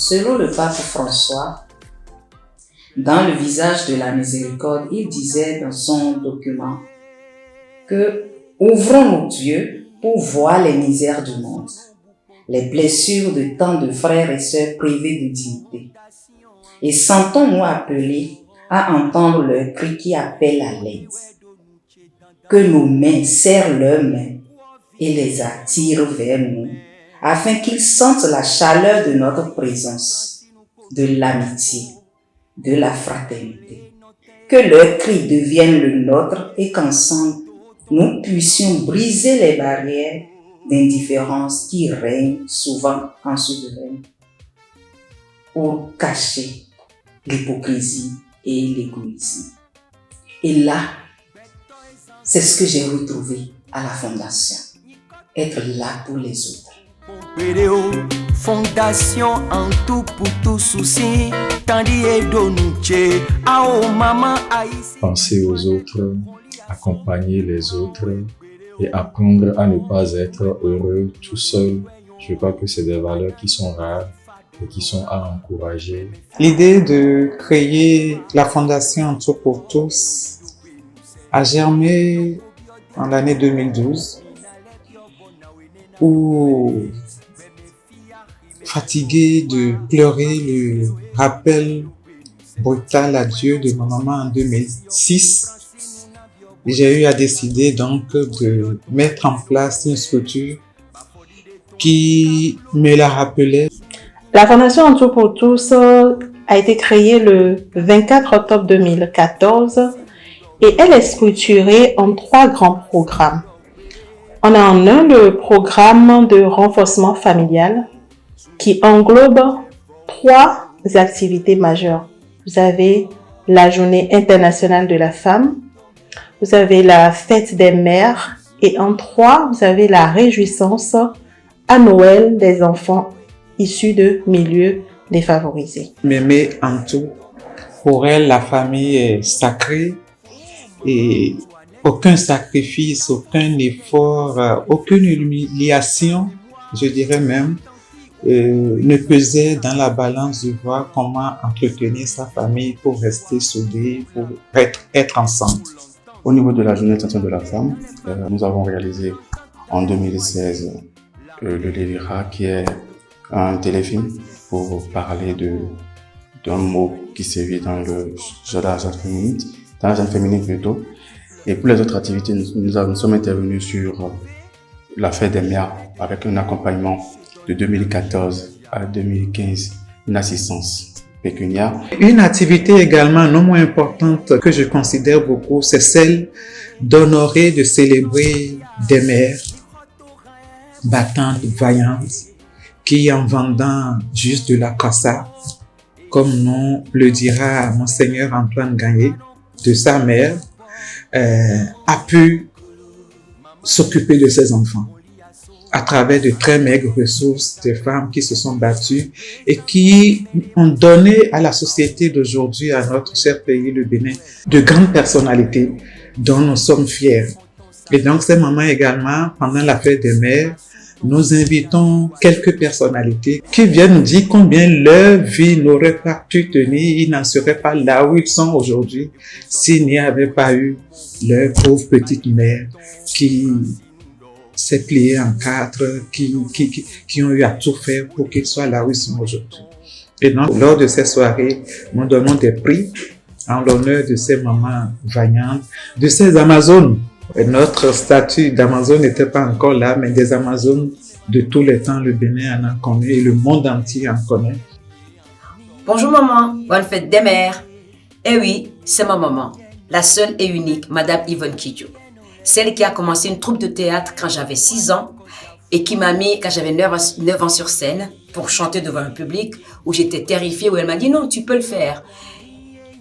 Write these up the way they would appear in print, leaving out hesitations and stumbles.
Selon le pape François, dans le visage de la miséricorde, il disait dans son document que ouvrons nos yeux pour voir les misères du monde, les blessures de tant de frères et sœurs privés de dignité. Et sentons-nous appelés à entendre leur cri qui appelle à l'aide. Que nos mains serrent leurs mains et les attirent vers nous, afin qu'ils sentent la chaleur de notre présence, de l'amitié, de la fraternité. Que leur cri devienne le nôtre et qu'ensemble, nous puissions briser les barrières d'indifférence qui règnent souvent en souverain pour cacher l'hypocrisie et l'égoïsme. Et là, c'est ce que j'ai retrouvé à la Fondation. Être là pour les autres. Fondation en tout pour tout souci. Penser aux autres, accompagner les autres et apprendre à ne pas être heureux tout seul. Je crois que c'est des valeurs qui sont rares et qui sont à encourager. L'idée de créer la Fondation En Tout pour Tous a germé en l'année 2012 où, fatigué de pleurer le rappel brutal à Dieu de ma maman en 2006, j'ai eu à décider donc de mettre en place une structure qui me la rappelait. La Fondation En Tout pour Tous a été créée le 24 octobre 2014 et elle est structurée en 3 grands programmes. On a en un le programme de renforcement familial qui englobe 3 activités majeures. Vous avez la Journée internationale de la femme, vous avez la fête des mères et en 3, vous avez la réjouissance à Noël des enfants issus de milieux défavorisés. M'aimer en tout. Pour elle, la famille est sacrée et aucun sacrifice, aucun effort, aucune humiliation, je dirais même, ne pesait dans la balance de voir comment entretenir sa famille pour rester soudés, pour être ensemble. Au niveau de la Journée internationale de la femme, nous avons réalisé en 2016 le Lévira, qui est un téléfilm pour parler d'un mot qui sévit dans le dans la jeune féminine plutôt. Et pour les autres activités, nous sommes intervenus sur la fête des mères avec un accompagnement de 2014 à 2015, une assistance pécuniaire. Une activité également non moins importante que je considère beaucoup, c'est celle d'honorer, de célébrer des mères battantes, vaillantes, qui en vendant juste de la cassa, comme nous le dira Monseigneur Antoine Gagné, de sa mère, a pu s'occuper de ses enfants à travers de très maigres ressources, des femmes qui se sont battues et qui ont donné à la société d'aujourd'hui, à notre cher pays, le Bénin, de grandes personnalités dont nous sommes fiers. Et donc, ces moments également, pendant la fête des mères, nous invitons quelques personnalités qui viennent nous dire combien leur vie n'aurait pas pu tenir, ils n'en seraient pas là où ils sont aujourd'hui s'il n'y avait pas eu leur pauvre petite mère qui s'est pliée en 4, qui ont eu à tout faire pour qu'ils soient là où ils sont aujourd'hui. Et donc, lors de ces soirées, nous donnons des prix en l'honneur de ces mamans vaillantes, de ces Amazones. Notre statut d'Amazone n'était pas encore là, mais des Amazones de tous les temps, le Bénin en connaît et le monde entier en connaît. Bonjour maman, bonne fête des mères. Eh oui, c'est ma maman, la seule et unique Madame Yvonne Kidjo. Celle qui a commencé une troupe de théâtre quand j'avais 6 ans et qui m'a mis quand j'avais 9 ans sur scène pour chanter devant un public où j'étais terrifiée, où elle m'a dit non, tu peux le faire.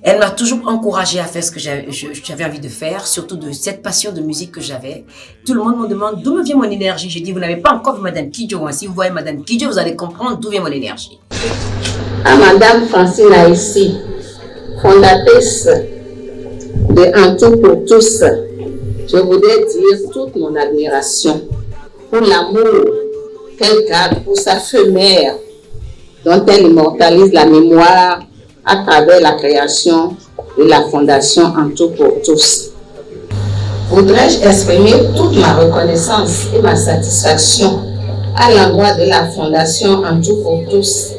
Elle m'a toujours encouragée à faire ce que j'avais envie de faire, surtout de cette passion de musique que j'avais. Tout le monde me demande d'où me vient mon énergie. J'ai dit, vous n'avez pas encore vu Madame Kidjo. Si vous voyez Madame Kidjo, vous allez comprendre d'où vient mon énergie. À Madame Francine Aïssi, fondatrice de En Tout pour Tous, je voudrais dire toute mon admiration pour l'amour qu'elle garde pour sa feu mère, dont elle immortalise la mémoire à travers la création de la Fondation En Tout pour Tous. Voudrais-je exprimer toute ma reconnaissance et ma satisfaction à l'endroit de la Fondation En Tout pour Tous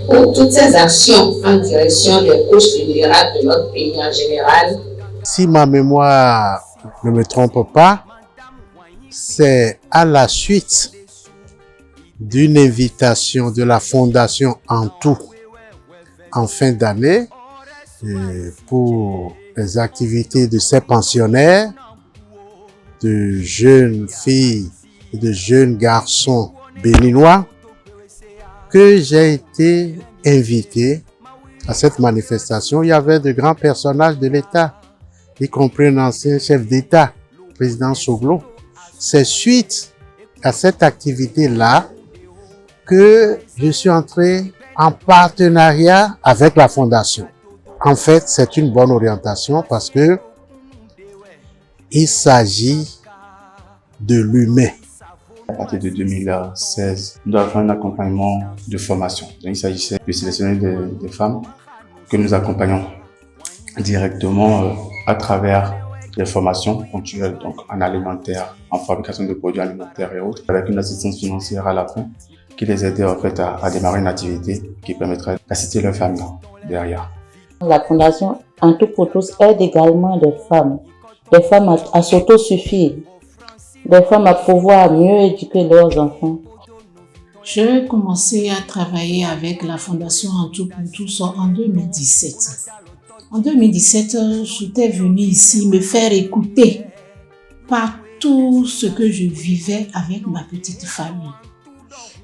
pour toutes ses actions en direction des couches vulnérables de notre pays en général. Si ma mémoire ne me trompe pas, c'est à la suite d'une invitation de la Fondation En Tout en fin d'année pour les activités de ces pensionnaires, de jeunes filles et de jeunes garçons béninois, que j'ai été invité à cette manifestation. Il y avait de grands personnages de l'État, y compris un ancien chef d'État, le président Soglo. C'est suite à cette activité-là que je suis entré en partenariat avec la Fondation. En fait, c'est une bonne orientation parce que il s'agit de l'humain. À partir de 2016, nous avons fait un accompagnement de formation. Donc, il s'agissait de sélectionner des femmes que nous accompagnons directement à travers les formations ponctuelles, donc en alimentaire, en fabrication de produits alimentaires et autres, avec une assistance financière à la fin qui les aidait en fait à démarrer une activité qui permettrait d'assister leur famille derrière. La Fondation En Tout pour Tous aide également des femmes à s'autosuffire, des femmes à pouvoir mieux éduquer leurs enfants. J'ai commencé à travailler avec la Fondation En Tout pour Tous en 2017. En 2017, j'étais venue ici me faire écouter par tout ce que je vivais avec ma petite famille.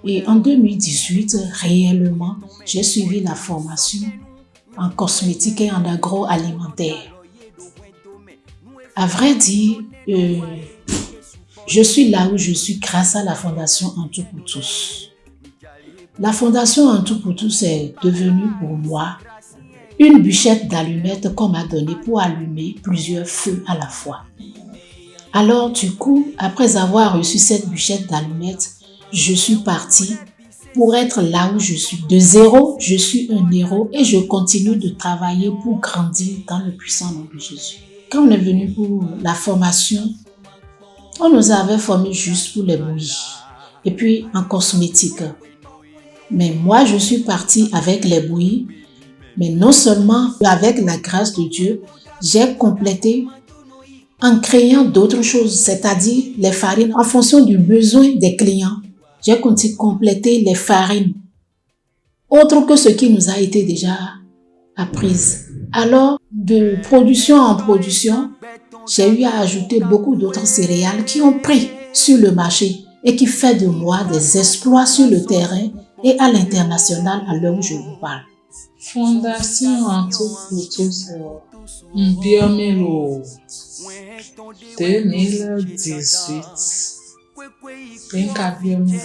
Et en 2018, réellement, j'ai suivi la formation en cosmétique et en agroalimentaire. À vrai dire, je suis là où je suis grâce à la Fondation En Tout pour Tous. La Fondation En Tout pour Tous est devenue pour moi une bûchette d'allumettes qu'on m'a donnée pour allumer plusieurs feux à la fois. Alors du coup, après avoir reçu cette bûchette d'allumettes, je suis partie pour être là où je suis. De zéro, je suis un héros et je continue de travailler pour grandir dans le puissant nom de Jésus. Quand on est venu pour la formation, on nous avait formés juste pour les bouillies et puis en cosmétique. Mais moi, je suis partie avec les bouillies, mais non seulement avec la grâce de Dieu, j'ai complété en créant d'autres choses, c'est-à-dire les farines en fonction du besoin des clients. J'ai continué à compléter les farines, autre que ce qui nous a été déjà apprise. Alors, de production en production, j'ai eu à ajouter beaucoup d'autres céréales qui ont pris sur le marché et qui fait de moi des exploits sur le terrain et à l'international à l'heure où je vous parle. Fondation En Tout pour Tous, Mbiomelo 2018. Benka Biomelo.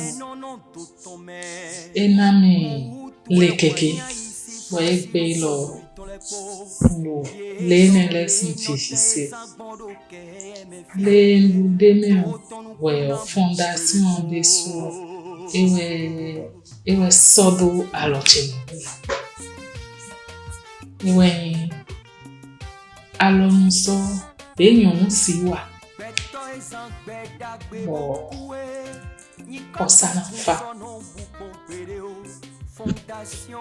Enami Lekeke. Voyez Belo. No. Lene Lesson Fichise. Le Ndeme. Voyez Fondation Dessous. Ewe Sodo Alochemu. Ewe Alonso Benyon Siwa. Osanafa.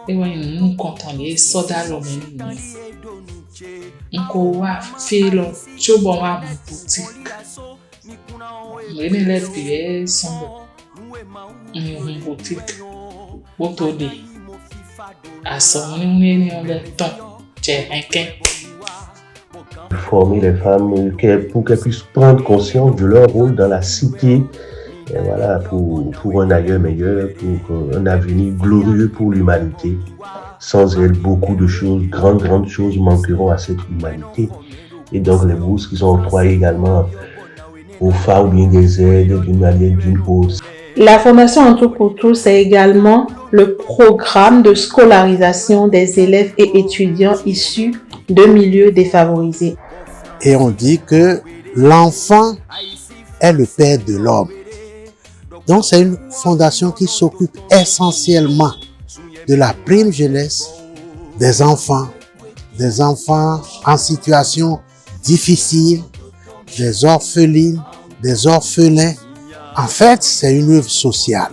Ewe nous contenter soda lomeni. Nko wa felo chobo wa boutique. Mene le pie sombo. Une boutique. Botode. À son nez on le temps. J'ai un quin. Former les femmes pour qu'elles puissent prendre conscience de leur rôle dans la cité, et voilà, pour un ailleurs meilleur, pour un avenir glorieux pour l'humanité. Sans elles, beaucoup de choses, grandes choses manqueront à cette humanité. Et donc les bourses qui sont octroyées également aux femmes, bien des aides d'une manière d'une autre. La Fondation En Tout pour Tous, c'est également le programme de scolarisation des élèves et étudiants issus de milieux défavorisés. Et on dit que l'enfant est le père de l'homme. Donc c'est une fondation qui s'occupe essentiellement de la prime jeunesse des enfants en situation difficile, des orphelines, des orphelins. En fait, c'est une œuvre sociale.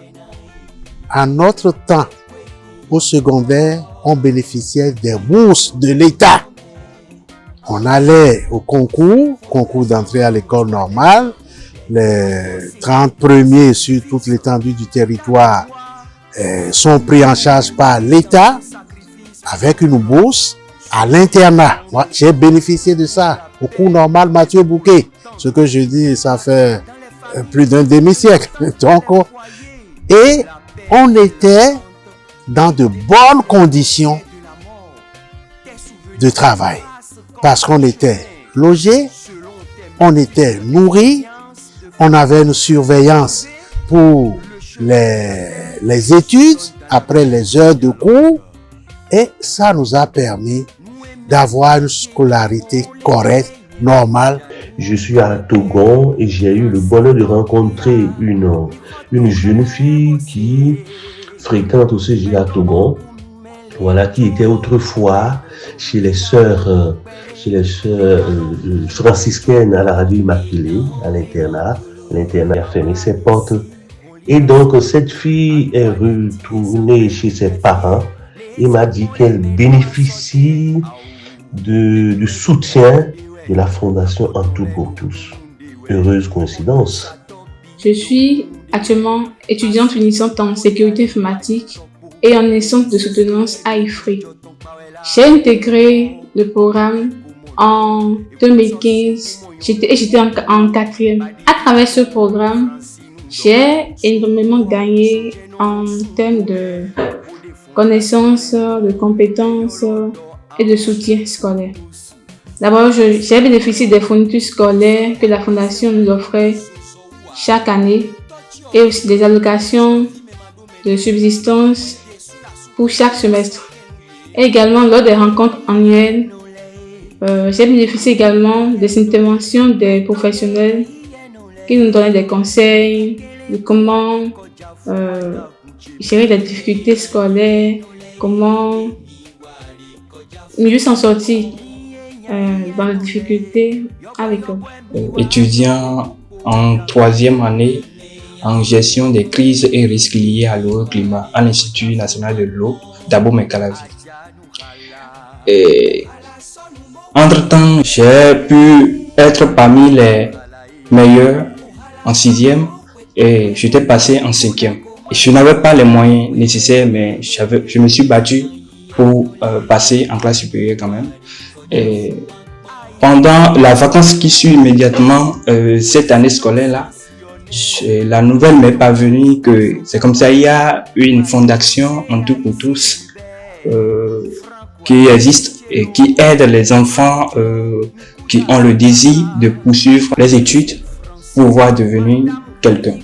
À notre temps, au secondaire, on bénéficiait des bourses de l'État. On allait au concours d'entrée à l'école normale. Les 30 premiers sur toute l'étendue du territoire sont pris en charge par l'État avec une bourse à l'internat. Moi, j'ai bénéficié de ça au cours normal Mathieu Bouquet. Ce que je dis, ça fait plus d'un demi-siècle. Donc, et on était dans de bonnes conditions de travail parce qu'on était logé, on était nourri, on avait une surveillance pour les études après les heures de cours et ça nous a permis d'avoir une scolarité correcte, normale. Je suis à Togon et j'ai eu le bonheur de rencontrer une jeune fille qui fréquente aussi à Togon, voilà, qui était autrefois chez les sœurs franciscaines à la radio Immaculée, à l'internat. L'internat a fermé ses portes. Et donc, cette fille est retournée chez ses parents et m'a dit qu'elle bénéficie de soutien de la Fondation En Tout pour Tous. Heureuse coïncidence. Je suis actuellement étudiante finissante en sécurité informatique et en essence de soutenance à IFRI. J'ai intégré le programme en 2015 j'étais en 4e. À travers ce programme, j'ai énormément gagné en termes de connaissances, de compétences et de soutien scolaire. D'abord, j'ai bénéficié des fournitures scolaires que la Fondation nous offrait chaque année et aussi des allocations de subsistance pour chaque semestre. Et également, lors des rencontres annuelles, j'ai bénéficié également des interventions des professionnels qui nous donnaient des conseils de comment gérer les difficultés scolaires, comment mieux s'en sortir dans les difficultés à l'école. Étudiant en 3e année en gestion des crises et risques liés à l'eau et au climat à l'Institut national de l'eau d'Abomey-Calavi. Et entre-temps, j'ai pu être parmi les meilleurs en 6e et j'étais passé en 5e. Je n'avais pas les moyens nécessaires, mais je me suis battu pour passer en classe supérieure quand même. Et pendant la vacance qui suit immédiatement cette année scolaire-là, la nouvelle m'est parvenue que c'est comme ça, il y a une fondation En Tout pour Tous qui existe et qui aide les enfants qui ont le désir de poursuivre les études pour pouvoir devenir quelqu'un.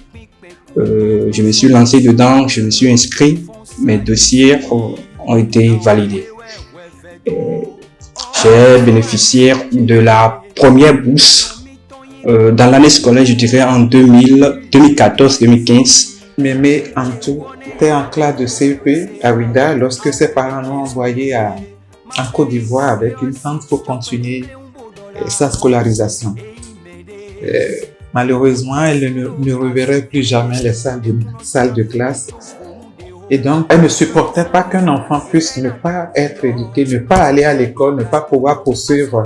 Je me suis lancé dedans, je me suis inscrit, mes dossiers ont été validés. J'ai bénéficié de la première bourse dans l'année scolaire, je dirais en 2014-2015. Mémé Antou était en classe de CEP à Ouida lorsque ses parents l'ont envoyé en Côte d'Ivoire avec une tante pour continuer sa scolarisation. Malheureusement, elle ne reverrait plus jamais les salles de classe. Et donc, elle ne supportait pas qu'un enfant puisse ne pas être éduqué, ne pas aller à l'école, ne pas pouvoir poursuivre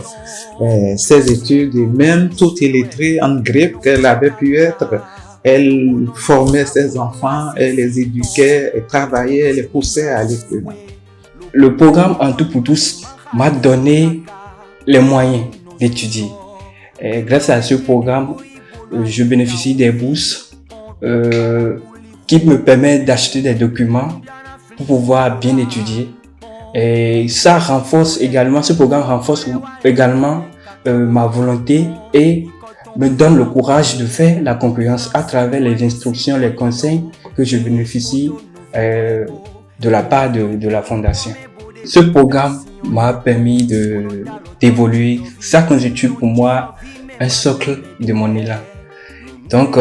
ses études. Et même tout illettré en grippe qu'elle avait pu être, elle formait ses enfants, elle les éduquait, elle travaillait, elle les poussait à aller plus loin. Le programme En Tout pour Tous m'a donné les moyens d'étudier. Et grâce à ce programme, je bénéficie des bourses qui me permettent d'acheter des documents pour pouvoir bien étudier. Et ça renforce également, ce programme renforce également ma volonté et me donne le courage de faire la concurrence à travers les instructions, les conseils que je bénéficie de la part de la Fondation. Ce programme m'a permis d'évoluer. Ça constitue pour moi un socle de mon élan. Donc,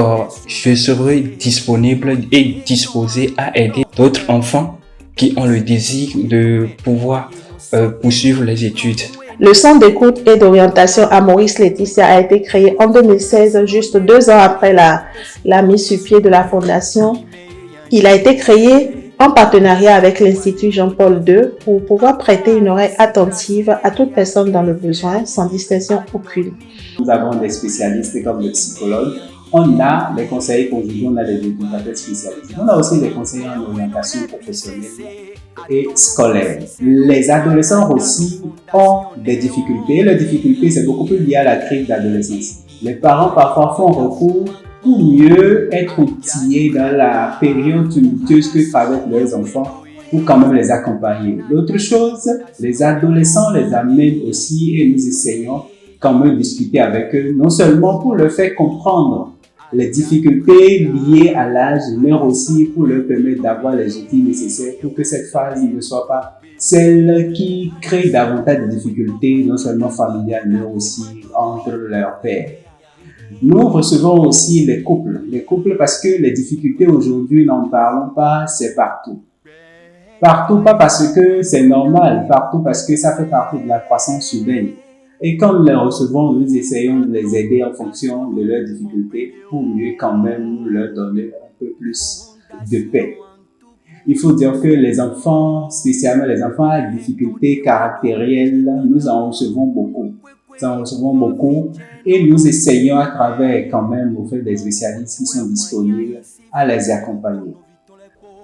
je serai disponible et disposé à aider d'autres enfants qui ont le désir de pouvoir poursuivre les études. Le centre d'écoute et d'orientation à Maurice Laetitia a été créé en 2016, juste 2 ans après la mise sur pied de la fondation. Il a été créé en partenariat avec l'Institut Jean-Paul II pour pouvoir prêter une oreille attentive à toute personne dans le besoin, sans distinction aucune. Nous avons des spécialistes comme le psychologue, on a les conseillers conjugaux, on a des éducateurs spécialisés. On a aussi des conseillers en orientation professionnelle et scolaire. Les adolescents aussi ont des difficultés. Les difficultés, c'est beaucoup plus lié à la crise d'adolescence. Les parents parfois font recours pour mieux être outillés dans la période tumultueuse que traversent leurs enfants pour quand même les accompagner. L'autre chose, les adolescents les amènent aussi et nous essayons quand même discuter avec eux, non seulement pour leur faire comprendre les difficultés liées à l'âge, mais aussi pour leur permettre d'avoir les outils nécessaires pour que cette phase ne soit pas celle qui crée davantage de difficultés, non seulement familiales, mais aussi entre leurs pairs. Nous recevons aussi les couples parce que les difficultés aujourd'hui, n'en parlons pas, c'est partout. Partout, pas parce que c'est normal, partout parce que ça fait partie de la croissance humaine. Et quand nous les recevons, nous essayons de les aider en fonction de leurs difficultés pour mieux quand même leur donner un peu plus de paix. Il faut dire que les enfants, spécialement les enfants à difficultés caractérielles, nous en recevons beaucoup. Et nous essayons à travers quand même au fait des spécialistes qui sont disponibles à les accompagner.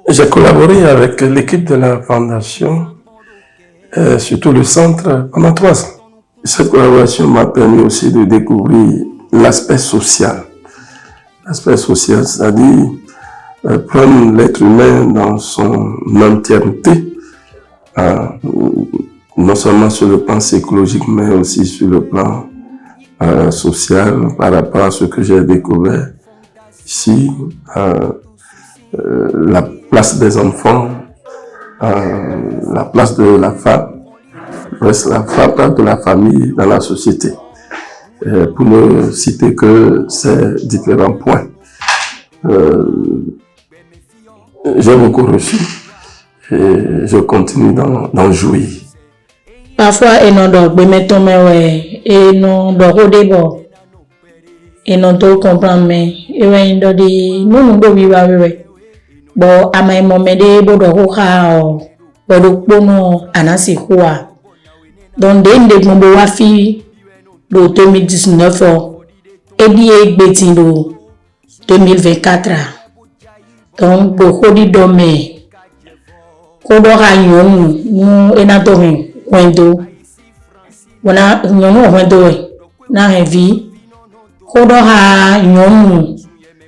J'ai collaboré avec l'équipe de la fondation, surtout le centre, pendant 3 ans. Cette collaboration m'a permis aussi de découvrir l'aspect social. L'aspect social, c'est-à-dire prendre l'être humain dans son entièreté, non seulement sur le plan psychologique, mais aussi sur le plan social, par rapport à ce que j'ai découvert ici, la place des enfants, la place de la femme, reste la place de la famille dans la société. Pour ne citer que ces différents points. J'ai beaucoup reçu et je continue d'en jouir. Parfois, et non donc, mettons mais et non donc au début, et non tout comprendre mais et ouais non di nous nous vivons ouais. Bon, à mes moments de bon donc bon anasi quoi. Donc dès mon beau fille de 2019 et dit betin de 2024. Donc beaucoup de domaines. Kodora yon nous enadorin wendo. Wana yon wendo na heavy. Kodora yon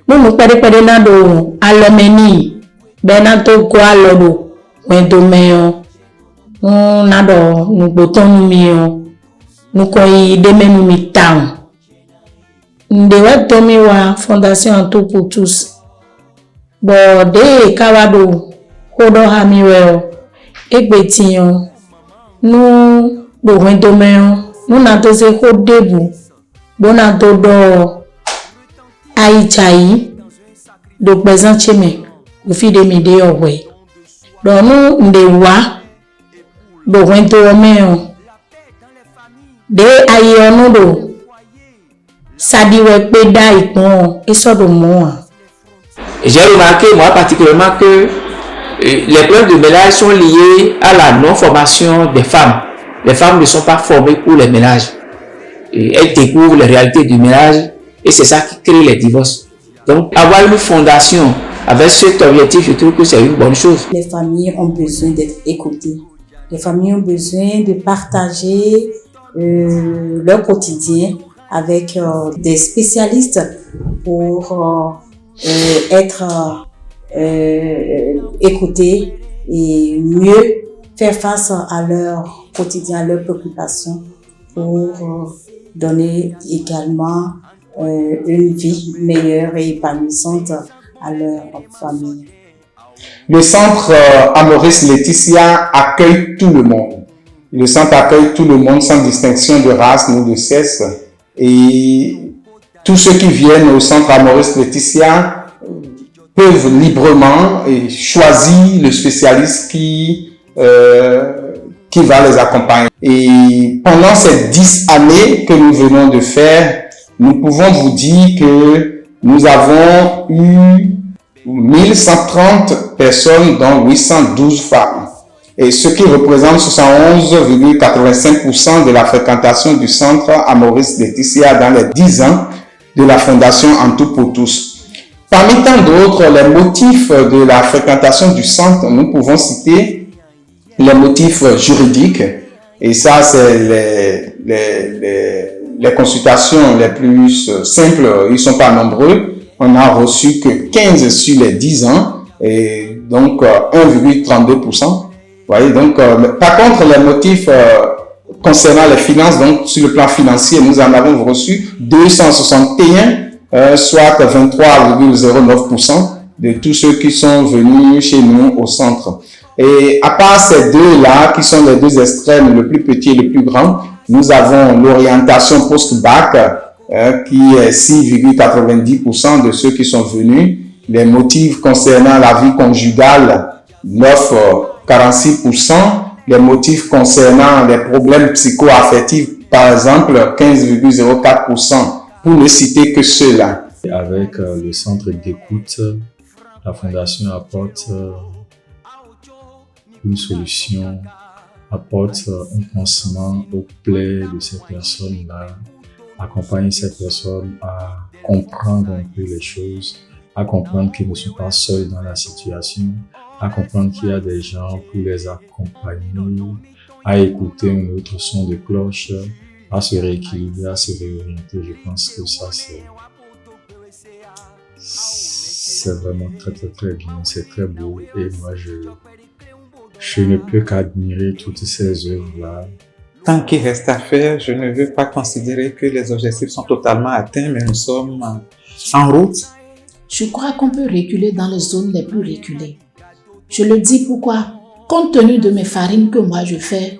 nous pere na do alomeni benato kwa lodo wendo meyo. Na do nous boton mio. Nous koi deme nous mitang. Ndewa tomiwa fondation en tout pour tous. Bon, de kawado kodo hamiweo egbetinyo nous do wendomeo nous na to se ko debu bona to do aichai do présent cheme o fi de mi de owe do nous ndewa do wendomeo de ayonu do sadiwe pe da ipon esodo mo. J'ai remarqué, moi particulièrement, que les problèmes de ménage sont liés à la non-formation des femmes. Les femmes ne sont pas formées pour les ménages. Elles découvrent les réalités du ménage et c'est ça qui crée les divorces. Donc, avoir une fondation avec cet objectif, je trouve que c'est une bonne chose. Les familles ont besoin d'être écoutées. Les familles ont besoin de partager leur quotidien avec des spécialistes pour être écoutés et mieux faire face à leur quotidien, à leurs préoccupations pour donner également une vie meilleure et épanouissante à leur famille. Le centre à Maurice Laetitia accueille tout le monde. Le centre accueille tout le monde sans distinction de race ni de sexe. Et tous ceux qui viennent au centre à Maurice Laetitia peuvent librement choisir le spécialiste qui va les accompagner. Et pendant ces 10 années que nous venons de faire, nous pouvons vous dire que nous avons eu 1130 personnes, dont 812 femmes. Et ce qui représente 71,85% de la fréquentation du centre à Maurice Laetitia dans les 10 ans de la Fondation En Tout pour Tous. Parmi tant d'autres, les motifs de la fréquentation du centre, nous pouvons citer les motifs juridiques. Et ça, c'est les consultations les plus simples. Ils ne sont pas nombreux. On n'a reçu que 15 sur les 10 ans. Et donc, 1,32%. Voyez, donc, par contre, les motifs concernant les finances, donc sur le plan financier, nous en avons reçu 261, soit 23,09% de tous ceux qui sont venus chez nous au centre. Et à part ces deux-là, qui sont les deux extrêmes, le plus petit et le plus grand, nous avons l'orientation post-bac, qui est 6,90% de ceux qui sont venus. Les motifs concernant la vie conjugale, 9,46%. Les motifs concernant les problèmes psycho-affectifs, par exemple, 15,04%, pour ne citer que ceux-là. Avec le centre d'écoute, la Fondation apporte une solution, apporte un pansement aux plaies de ces personnes-là, accompagne ces personnes à comprendre un peu les choses, à comprendre qu'ils ne sont pas seuls dans la situation, à comprendre qu'il y a des gens pour les accompagner, à écouter un autre son de cloche, à se rééquilibrer, à se réorienter. Je pense que ça, c'est vraiment très, très, très bien, c'est très beau. Et moi, je ne peux qu'admirer toutes ces œuvres-là. Tant qu'il reste à faire, je ne veux pas considérer que les objectifs sont totalement atteints, mais nous sommes en route. Je crois qu'on peut reculer dans les zones les plus reculées. Je le dis pourquoi, compte tenu de mes farines que moi je fais,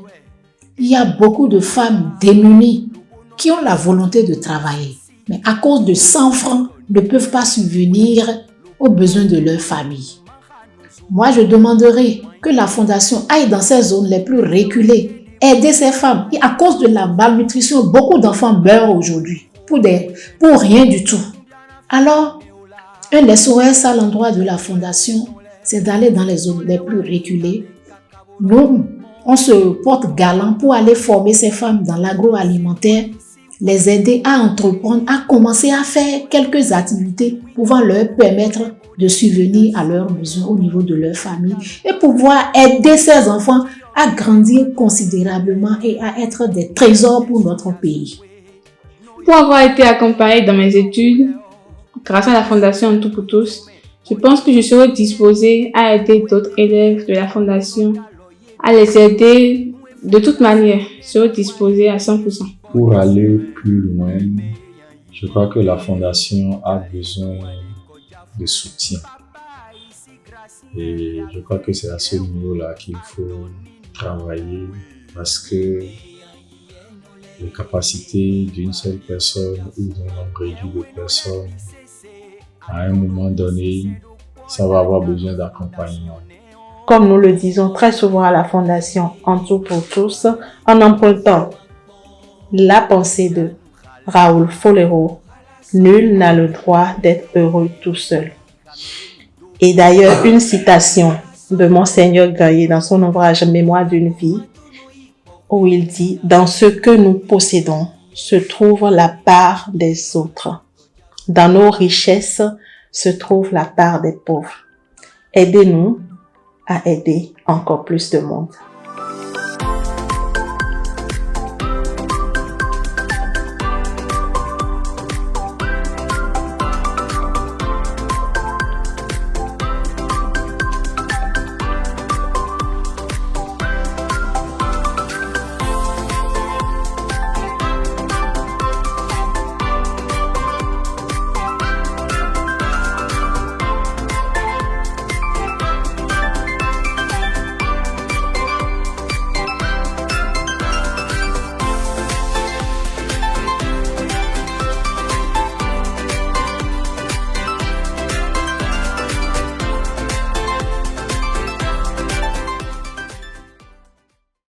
il y a beaucoup de femmes démunies qui ont la volonté de travailler, mais à cause de 100 francs, ne peuvent pas subvenir aux besoins de leur famille. Moi, je demanderai que la fondation aille dans ces zones les plus reculées, aider ces femmes. Et à cause de la malnutrition, beaucoup d'enfants meurent aujourd'hui pour rien du tout. Alors, un SOS à l'endroit de la fondation, c'est d'aller dans les zones les plus reculées. Nous, on se porte galant pour aller former ces femmes dans l'agroalimentaire, les aider à entreprendre, à commencer à faire quelques activités pouvant leur permettre de subvenir à leurs besoins au niveau de leur famille et pouvoir aider ces enfants à grandir considérablement et à être des trésors pour notre pays. Pour avoir été accompagnée dans mes études, grâce à la Fondation En Tout pour Tous, je pense que je serai disposée à aider d'autres élèves de la Fondation, à les aider de toute manière. Je serai disposée à 100%. Pour aller plus loin, je crois que la Fondation a besoin de soutien. Et je crois que c'est à ce niveau-là qu'il faut travailler parce que les capacités d'une seule personne ou d'un nombre réduit de personnes, à un moment donné, ça va avoir besoin d'accompagnement. Comme nous le disons très souvent à la Fondation En Tout pour Tous, en empruntant la pensée de Raoul Folero, nul n'a le droit d'être heureux tout seul. Et d'ailleurs, une citation de Monseigneur Gaillet dans son ouvrage Mémoire d'une vie, où il dit « Dans ce que nous possédons se trouve la part des autres. Dans nos richesses se trouve la part des pauvres. Aidez-nous à aider encore plus de monde. »